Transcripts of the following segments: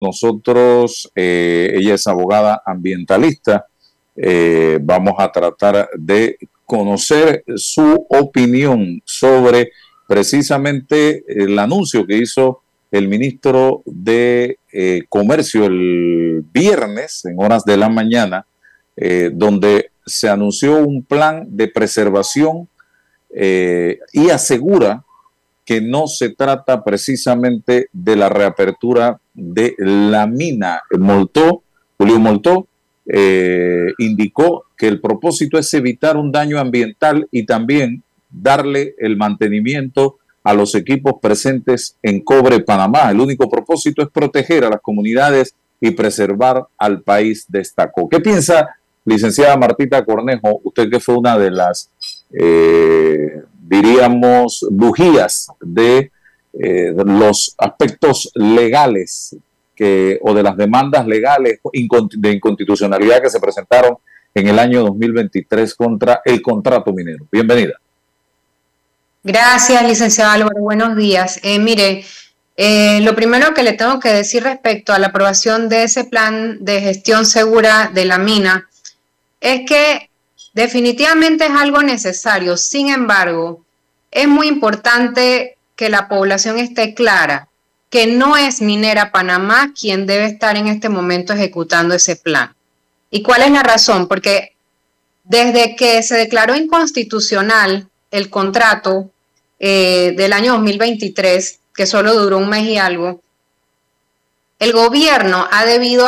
nosotros, ella es abogada ambientalista. Vamos a tratar de conocer su opinión sobre precisamente el anuncio que hizo el ministro de Comercio el viernes en horas de la mañana, donde se anunció un plan de preservación y asegura que no se trata precisamente de la reapertura de la mina. Julio Moltó indicó que el propósito es evitar un daño ambiental y también darle el mantenimiento a los equipos presentes en Cobre Panamá. El único propósito es proteger a las comunidades y preservar al país, destacó. ¿Qué piensa, licenciada Martita Cornejo, usted que fue una de las, diríamos, bujías de los aspectos legales o de las demandas legales de inconstitucionalidad que se presentaron en el año 2023 contra el contrato minero? Bienvenida. Gracias, licenciado Álvaro. Buenos días. Mire, lo primero que le tengo que decir respecto a la aprobación de ese plan de gestión segura de la mina es que definitivamente es algo necesario. Sin embargo, es muy importante que la población esté clara que no es Minera Panamá quien debe estar en este momento ejecutando ese plan. ¿Y cuál es la razón? Porque desde que se declaró inconstitucional el contrato del año 2023, que solo duró un mes y algo, el gobierno ha debido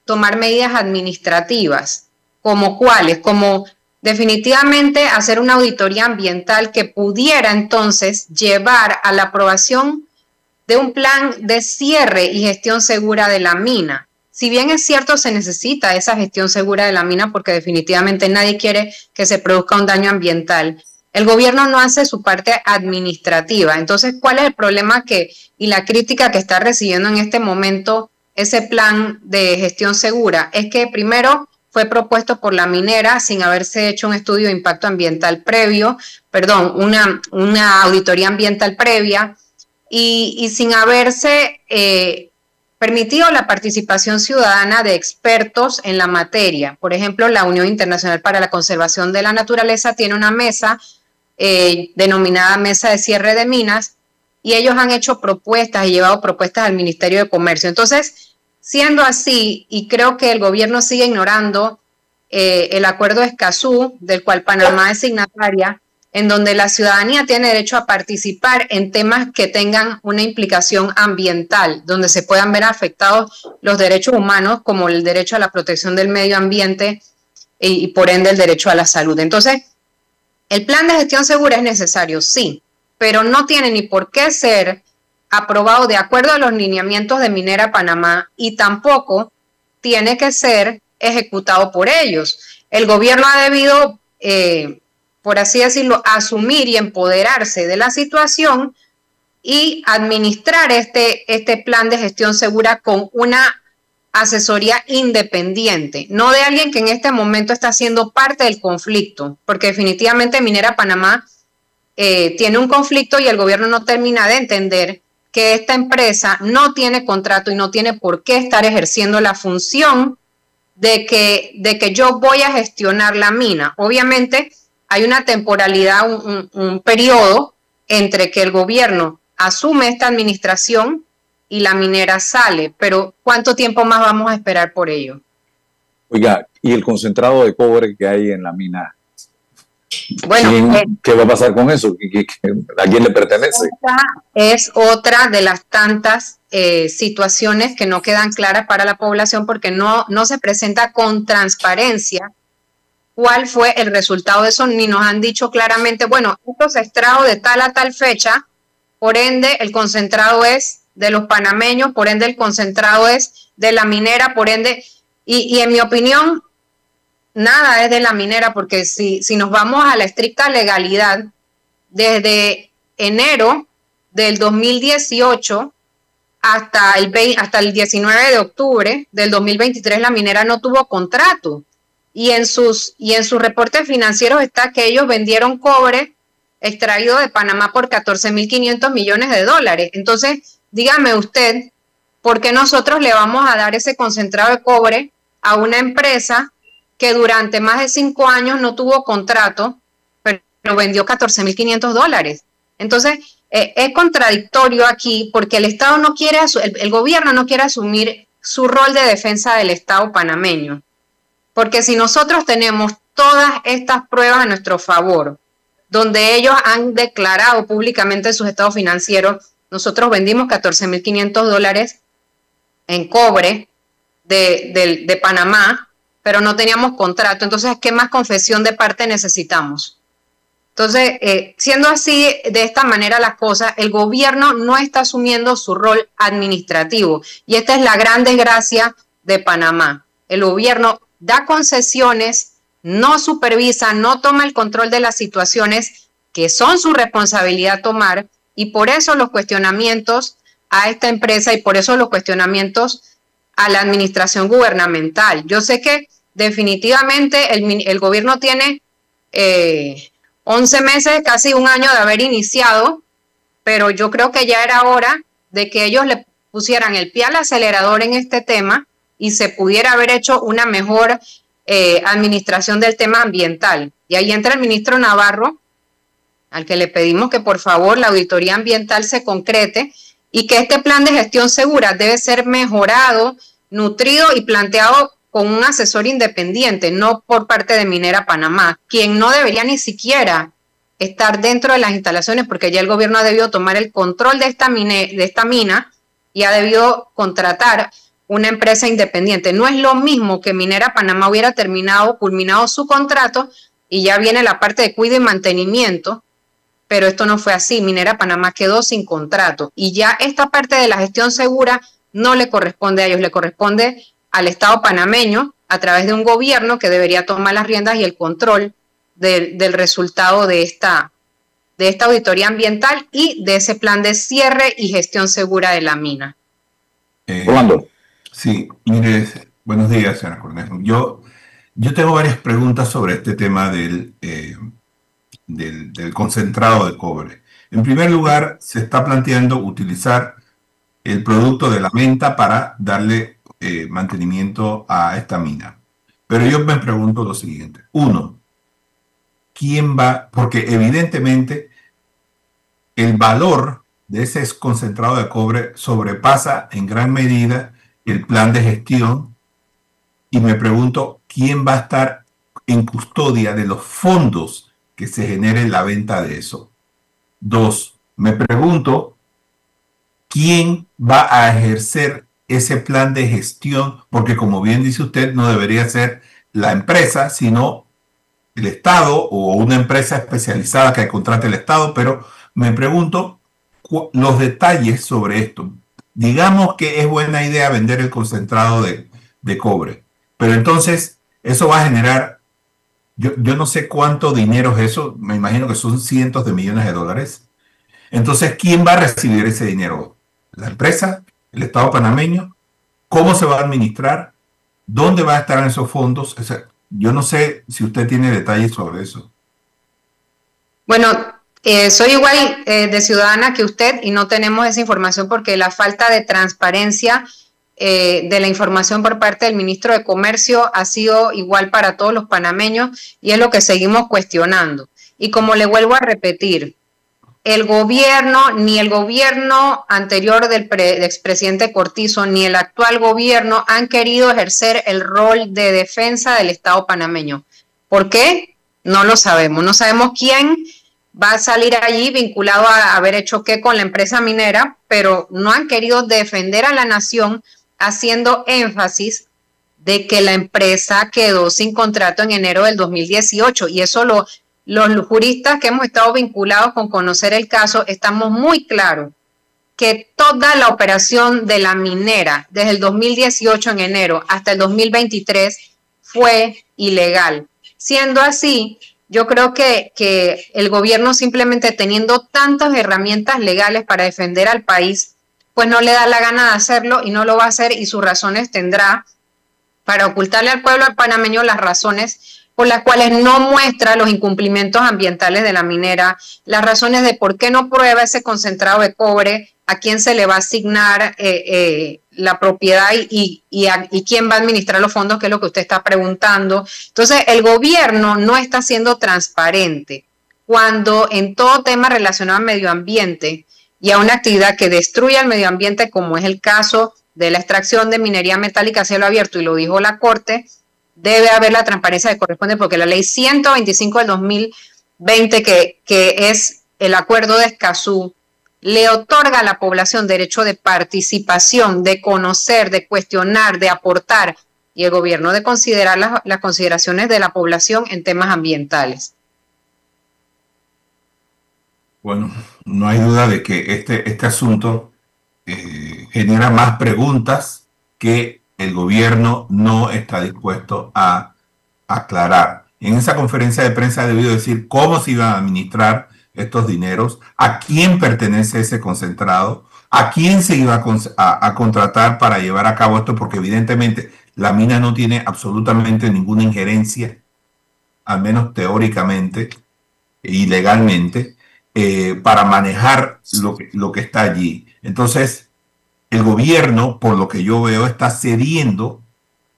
tomar medidas administrativas, como cuáles, como definitivamente hacer una auditoría ambiental que pudiera entonces llevar a la aprobación de un plan de cierre y gestión segura de la mina. Si bien es cierto, se necesita esa gestión segura de la mina porque definitivamente nadie quiere que se produzca un daño ambiental, el gobierno no hace su parte administrativa. Entonces, ¿cuál es el problema y la crítica que está recibiendo en este momento ese plan de gestión segura? Es que primero fue propuesto por la minera sin haberse hecho un estudio de impacto ambiental previo, una auditoría ambiental previa y sin haberse permitido la participación ciudadana de expertos en la materia. Por ejemplo, la Unión Internacional para la Conservación de la Naturaleza tiene una mesa denominada Mesa de Cierre de Minas, y ellos han hecho propuestas y llevado propuestas al Ministerio de Comercio. Entonces, siendo así, y creo que el gobierno sigue ignorando el acuerdo de Escazú, del cual Panamá es signataria, en donde la ciudadanía tiene derecho a participar en temas que tengan una implicación ambiental, donde se puedan ver afectados los derechos humanos, como el derecho a la protección del medio ambiente y por ende el derecho a la salud. Entonces, el plan de gestión segura es necesario, sí, pero no tiene ni por qué ser aprobado de acuerdo a los lineamientos de Minera Panamá y tampoco tiene que ser ejecutado por ellos. El gobierno ha debido, por así decirlo, asumir y empoderarse de la situación y administrar este plan de gestión segura con una asesoría independiente, no de alguien que en este momento está siendo parte del conflicto, porque definitivamente Minera Panamá tiene un conflicto y el gobierno no termina de entender que esta empresa no tiene contrato y no tiene por qué estar ejerciendo la función de que yo voy a gestionar la mina. Obviamente hay una temporalidad, un periodo entre que el gobierno asume esta administración y la minera sale, pero ¿cuánto tiempo más vamos a esperar por ello? Oiga, ¿y el concentrado de cobre que hay en la mina? Bueno, ¿qué va a pasar con eso? ¿A quién le pertenece? Esta es otra de las tantas situaciones que no quedan claras para la población porque no se presenta con transparencia cuál fue el resultado de eso, ni nos han dicho claramente, bueno, esto se extrajo de tal a tal fecha, por ende el concentrado es de los panameños, por ende el concentrado es de la minera, por ende, y en mi opinión, nada es de la minera, porque si nos vamos a la estricta legalidad, desde enero del 2018 hasta el 19 de octubre del 2023, la minera no tuvo contrato. Y en sus reportes financieros está que ellos vendieron cobre extraído de Panamá por 14.500 millones de dólares. Entonces, dígame usted, ¿por qué nosotros le vamos a dar ese concentrado de cobre a una empresa que durante más de 5 años no tuvo contrato, pero vendió $14.500? Entonces, es contradictorio aquí porque el Estado no quiere, el gobierno no quiere asumir su rol de defensa del Estado panameño. Porque si nosotros tenemos todas estas pruebas a nuestro favor, donde ellos han declarado públicamente sus estados financieros, nosotros vendimos $14.500 en cobre de Panamá, pero no teníamos contrato. Entonces, ¿qué más confesión de parte necesitamos? Entonces, siendo así, de esta manera las cosas, el gobierno no está asumiendo su rol administrativo. Y esta es la gran desgracia de Panamá. El gobierno da concesiones, no supervisa, no toma el control de las situaciones que son su responsabilidad tomar, y por eso los cuestionamientos a esta empresa y por eso los cuestionamientos a la administración gubernamental. Yo sé que definitivamente el gobierno tiene 11 meses, casi un año de haber iniciado, pero yo creo que ya era hora de que ellos le pusieran el pie al acelerador en este tema y se pudiera haber hecho una mejor administración del tema ambiental. Y ahí entra el ministro Navarro, al que le pedimos que por favor la auditoría ambiental se concrete y que este plan de gestión segura debe ser mejorado, nutrido y planteado con un asesor independiente, no por parte de Minera Panamá, quien no debería ni siquiera estar dentro de las instalaciones, porque ya el gobierno ha debido tomar el control de esta mina y ha debido contratar una empresa independiente. No es lo mismo que Minera Panamá hubiera culminado su contrato y ya viene la parte de cuidado y mantenimiento, pero esto no fue así. Minera Panamá quedó sin contrato y ya esta parte de la gestión segura no le corresponde a ellos, le corresponde al Estado panameño a través de un gobierno que debería tomar las riendas y el control del resultado de esta auditoría ambiental y de ese plan de cierre y gestión segura de la mina. Rolando. Sí, mire, buenos días, señora Cornejo. Yo tengo varias preguntas sobre este tema del concentrado de cobre. En primer lugar, se está planteando utilizar el producto de la menta para darle mantenimiento a esta mina. Pero yo me pregunto lo siguiente. Uno, ¿quién va? Porque evidentemente el valor de ese concentrado de cobre sobrepasa en gran medida el plan de gestión, y me pregunto quién va a estar en custodia de los fondos que se genere la venta de eso. Dos, me pregunto quién va a ejercer ese plan de gestión, porque como bien dice usted, no debería ser la empresa, sino el Estado o una empresa especializada que contrate el Estado, pero me pregunto los detalles sobre esto. Digamos que es buena idea vender el concentrado de cobre, pero entonces eso va a generar, yo no sé cuánto dinero es eso, me imagino que son cientos de millones de dólares. Entonces, ¿quién va a recibir ese dinero? ¿La empresa? ¿El Estado panameño? ¿Cómo se va a administrar? ¿Dónde va a estar en esos fondos? O sea, yo no sé si usted tiene detalles sobre eso. Bueno, soy igual de ciudadana que usted y no tenemos esa información porque la falta de transparencia de la información por parte del ministro de Comercio ha sido igual para todos los panameños y es lo que seguimos cuestionando. Y como le vuelvo a repetir, el gobierno, ni el gobierno anterior del expresidente Cortizo, ni el actual gobierno han querido ejercer el rol de defensa del Estado panameño. ¿Por qué? No lo sabemos. No sabemos quién va a salir allí vinculado a haber hecho qué con la empresa minera, pero no han querido defender a la nación haciendo énfasis de que la empresa quedó sin contrato en enero del 2018 y eso los juristas que hemos estado vinculados con conocer el caso estamos muy claros que toda la operación de la minera desde el 2018 en enero hasta el 2023 fue ilegal. Siendo así, yo creo que el gobierno simplemente teniendo tantas herramientas legales para defender al país, pues no le da la gana de hacerlo y no lo va a hacer y sus razones tendrá para ocultarle al pueblo panameño las razones por las cuales no muestra los incumplimientos ambientales de la minera, las razones de por qué no prueba ese concentrado de cobre, a quién se le va a asignar la propiedad y quién va a administrar los fondos, que es lo que usted está preguntando. Entonces, el gobierno no está siendo transparente cuando en todo tema relacionado al medio ambiente y a una actividad que destruye el medio ambiente, como es el caso de la extracción de minería metálica a cielo abierto, y lo dijo la Corte, debe haber la transparencia que corresponde, porque la ley 125 del 2020, que es el acuerdo de Escazú, le otorga a la población derecho de participación, de conocer, de cuestionar, de aportar, y el gobierno de considerar las consideraciones de la población en temas ambientales. Bueno, no hay duda de que este asunto genera más preguntas que el gobierno no está dispuesto a aclarar. En esa conferencia de prensa ha debido decir cómo se iban a administrar estos dineros, a quién pertenece ese concentrado, a quién se iba a contratar para llevar a cabo esto, porque evidentemente la mina no tiene absolutamente ninguna injerencia, al menos teóricamente y legalmente, para manejar lo que está allí. Entonces, el gobierno, por lo que yo veo, está cediendo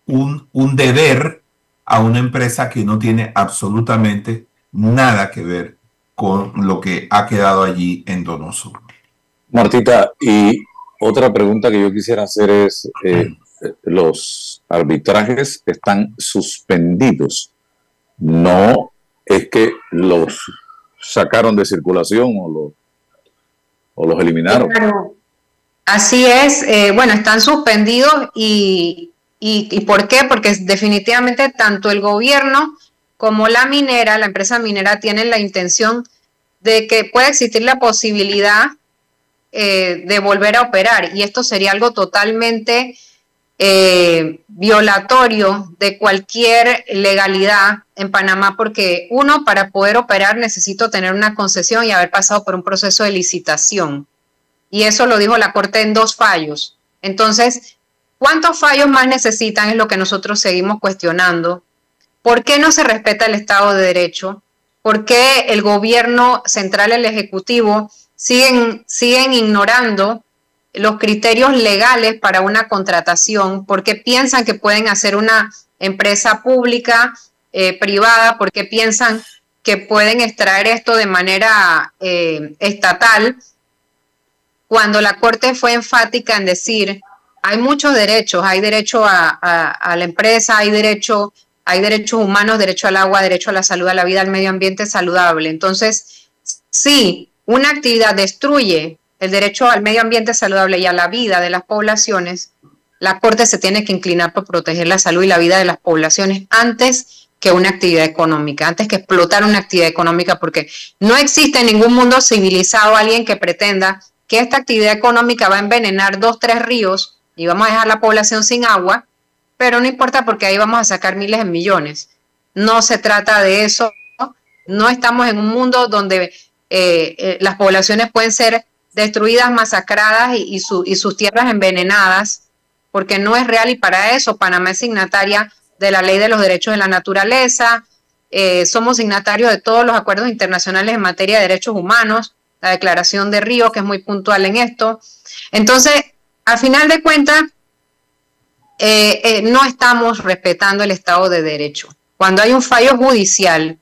un deber a una empresa que no tiene absolutamente nada que ver con lo que ha quedado allí en Donoso. Martita, y otra pregunta que yo quisiera hacer es, los arbitrajes están suspendidos, no es que los sacaron de circulación o los eliminaron. Claro. Así es, bueno, están suspendidos y ¿por qué? Porque definitivamente tanto el gobierno como la minera, la empresa minera, tienen la intención de que pueda existir la posibilidad de volver a operar, y esto sería algo totalmente violatorio de cualquier legalidad en Panamá, porque uno, para poder operar necesito tener una concesión y haber pasado por un proceso de licitación, y eso lo dijo la Corte en 2 fallos. Entonces, ¿cuántos fallos más necesitan? Es lo que nosotros seguimos cuestionando. ¿Por qué no se respeta el Estado de Derecho? ¿Por qué el gobierno central, el Ejecutivo, siguen ignorando los criterios legales para una contratación? ¿Por qué piensan que pueden hacer una empresa pública, privada? ¿Por qué piensan que pueden extraer esto de manera estatal? Cuando la Corte fue enfática en decir, hay muchos derechos, hay derecho a la empresa, hay derechos humanos, derecho al agua, derecho a la salud, a la vida, al medio ambiente saludable. Entonces, si una actividad destruye el derecho al medio ambiente saludable y a la vida de las poblaciones, la Corte se tiene que inclinar por proteger la salud y la vida de las poblaciones antes que una actividad económica, antes que explotar una actividad económica, porque no existe en ningún mundo civilizado alguien que pretenda que esta actividad económica va a envenenar 2, 3 ríos y vamos a dejar a la población sin agua, pero no importa porque ahí vamos a sacar miles de millones. No se trata de eso. No estamos en un mundo donde las poblaciones pueden ser destruidas, masacradas y sus tierras envenenadas, porque no es real, y para eso Panamá es signataria de la Ley de los Derechos de la Naturaleza, somos signatarios de todos los acuerdos internacionales en materia de derechos humanos, la Declaración de Río, que es muy puntual en esto. Entonces, al final de cuentas, no estamos respetando el Estado de Derecho. Cuando hay un fallo judicial,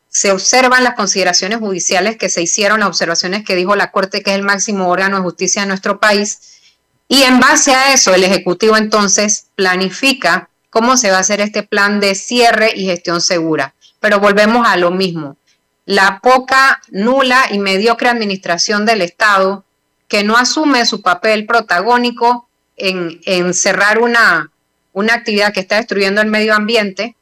se observan las consideraciones judiciales que se hicieron, las observaciones que dijo la Corte, que es el máximo órgano de justicia de nuestro país, y en base a eso el Ejecutivo entonces planifica cómo se va a hacer este plan de cierre y gestión segura. Pero volvemos a lo mismo, la poca, nula y mediocre administración del Estado, que no asume su papel protagónico en cerrar una actividad que está destruyendo el medio ambiente,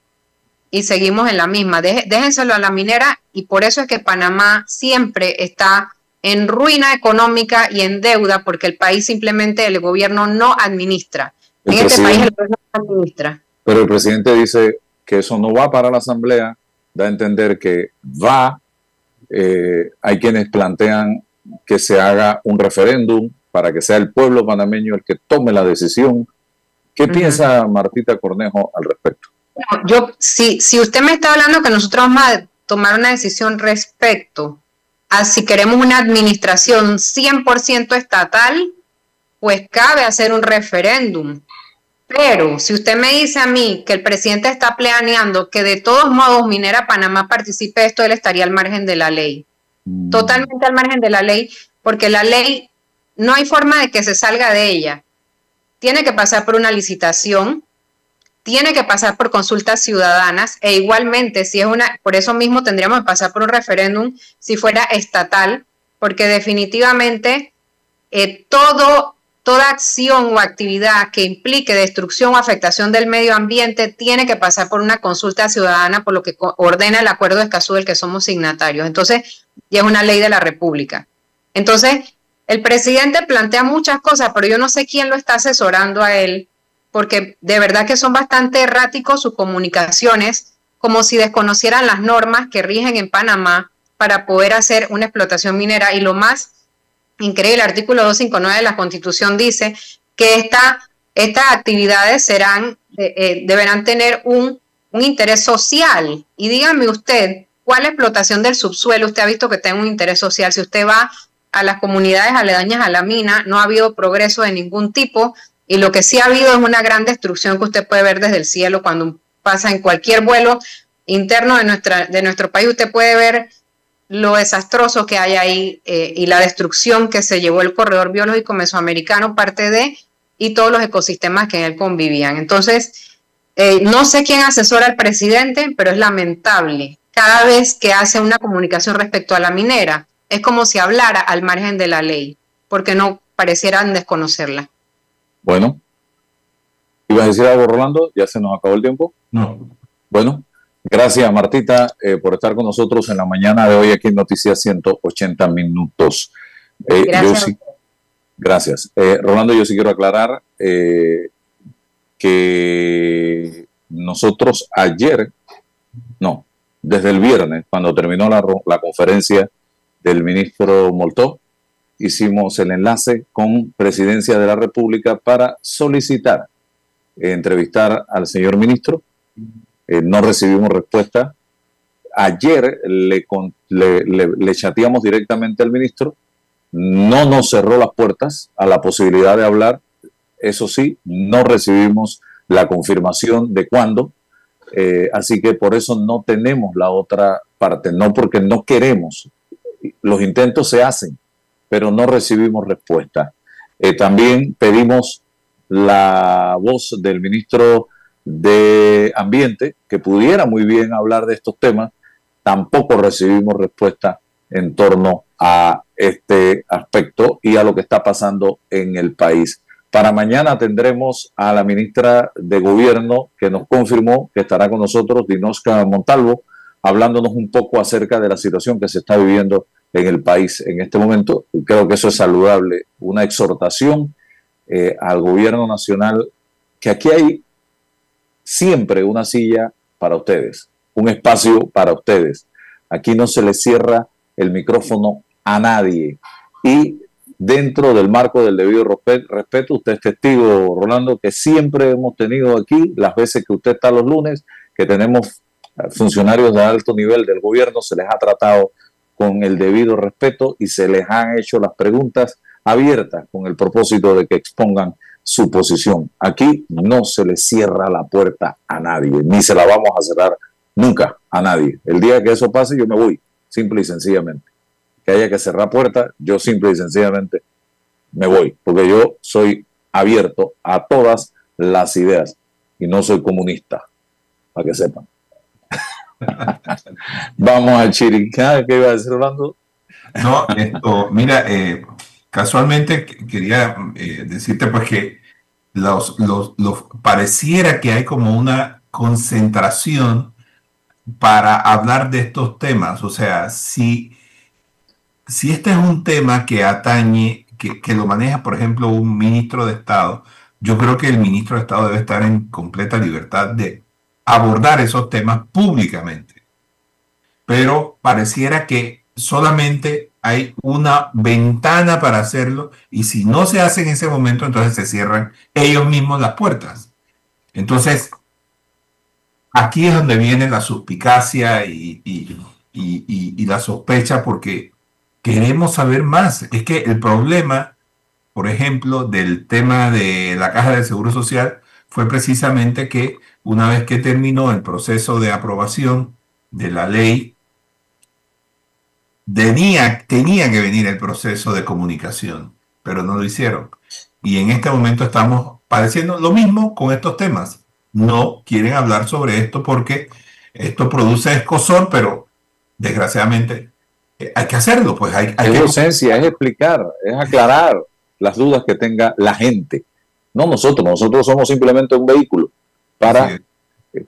y seguimos en la misma. Déjenselo a la minera, y por eso es que Panamá siempre está en ruina económica y en deuda, porque el país simplemente, el gobierno no administra. En este país el gobierno no administra. Pero el presidente dice que eso no va para la Asamblea, da a entender que va. Hay quienes plantean que se haga un referéndum para que sea el pueblo panameño el que tome la decisión. ¿Qué piensa Martita Cornejo al respecto? Bueno, si usted me está hablando que nosotros vamos a tomar una decisión respecto a si queremos una administración 100% estatal pues cabe hacer un referéndum. Pero si usted me dice a mí que el presidente está planeando que de todos modos Minera Panamá participe de esto, él estaría al margen de la ley. Totalmente al margen de la ley, porque la ley no hay forma de que se salga de ella. Tiene que pasar por una licitación, tiene que pasar por consultas ciudadanas e igualmente, si es por eso mismo tendríamos que pasar por un referéndum si fuera estatal, porque definitivamente toda acción o actividad que implique destrucción o afectación del medio ambiente tiene que pasar por una consulta ciudadana, por lo que ordena el Acuerdo de Escazú del que somos signatarios. Entonces, y es una ley de la República. Entonces, el presidente plantea muchas cosas, pero yo no sé quién lo está asesorando a él, porque de verdad que son bastante erráticos sus comunicaciones, como si desconocieran las normas que rigen en Panamá para poder hacer una explotación minera. Y lo más increíble, el artículo 259 de la Constitución dice que estas actividades deberán tener un interés social. Y dígame usted, ¿cuál explotación del subsuelo usted ha visto que tenga un interés social? Si usted va a las comunidades aledañas a la mina, no ha habido progreso de ningún tipo, y lo que sí ha habido es una gran destrucción que usted puede ver desde el cielo cuando pasa en cualquier vuelo interno de nuestro país. Usted puede ver lo desastroso que hay ahí y la destrucción que se llevó el corredor biológico mesoamericano, parte de, y todos los ecosistemas que en él convivían. Entonces, no sé quién asesora al presidente, pero es lamentable. Cada vez que hace una comunicación respecto a la minera, es como si hablara al margen de la ley, porque no parecieran desconocerla. Bueno, ¿ibas a decir algo, Rolando? ¿Ya se nos acabó el tiempo? No. Bueno, gracias, Martita, por estar con nosotros en la mañana de hoy aquí en Noticias 180 Minutos. Gracias. Gracias. Rolando, yo sí quiero aclarar que nosotros desde el viernes, cuando terminó la conferencia del ministro Moltó, hicimos el enlace con Presidencia de la República para solicitar entrevistar al señor ministro. No recibimos respuesta. Ayer le chateamos directamente al ministro. No nos cerró las puertas a la posibilidad de hablar. Eso sí, no recibimos la confirmación de cuándo. Así que por eso no tenemos la otra parte. No porque no queremos. Los intentos se hacen, pero no recibimos respuesta. También pedimos la voz del ministro de Ambiente, que pudiera muy bien hablar de estos temas. Tampoco recibimos respuesta en torno a este aspecto y a lo que está pasando en el país. Para mañana tendremos a la ministra de Gobierno, que nos confirmó que estará con nosotros, Dinosca Montalvo, hablándonos un poco acerca de la situación que se está viviendo en el país en este momento. Y creo que eso es saludable, una exhortación al gobierno nacional, que aquí hay siempre una silla para ustedes, un espacio para ustedes. Aquí no se les cierra el micrófono a nadie. Y dentro del marco del debido respeto, usted es testigo, Rolando, que siempre hemos tenido aquí, las veces que usted está los lunes, que tenemos funcionarios de alto nivel del gobierno, se les ha tratado con el debido respeto y se les han hecho las preguntas abiertas con el propósito de que expongan su posición. Aquí no se le cierra la puerta a nadie, ni se la vamos a cerrar nunca a nadie. El día que eso pase, yo me voy, simple y sencillamente. Que haya que cerrar puertas, yo simple y sencillamente me voy, porque yo soy abierto a todas las ideas y no soy comunista, para que sepan. Vamos al Chiricá. ¿Qué iba a decir, Rolando? No, mira, casualmente quería decirte pues que pareciera que hay como una concentración para hablar de estos temas. O sea, si este es un tema que atañe, que lo maneja, por ejemplo, un ministro de Estado, yo creo que el ministro de Estado debe estar en completa libertad de abordar esos temas públicamente. Pero pareciera que solamente hay una ventana para hacerlo, y si no se hace en ese momento, entonces se cierran ellos mismos las puertas. Entonces, aquí es donde viene la suspicacia y la sospecha, porque queremos saber más. Es que el problema por ejemplo, del tema de la Caja del Seguro Social fue precisamente que una vez que terminó el proceso de aprobación de la ley, tenía que venir el proceso de comunicación, pero no lo hicieron. Y en este momento estamos padeciendo lo mismo con estos temas. No quieren hablar sobre esto porque esto produce escozor, pero desgraciadamente hay que hacerlo. Pues hay es docencia, es explicar, es aclarar las dudas que tenga la gente. No nosotros, nosotros somos simplemente un vehículo para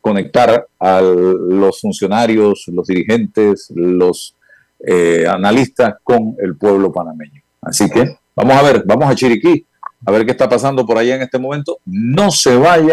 conectar a los funcionarios, los dirigentes, los analistas con el pueblo panameño. Así que vamos a ver, vamos a Chiriquí, a ver qué está pasando por allá en este momento. No se vaya.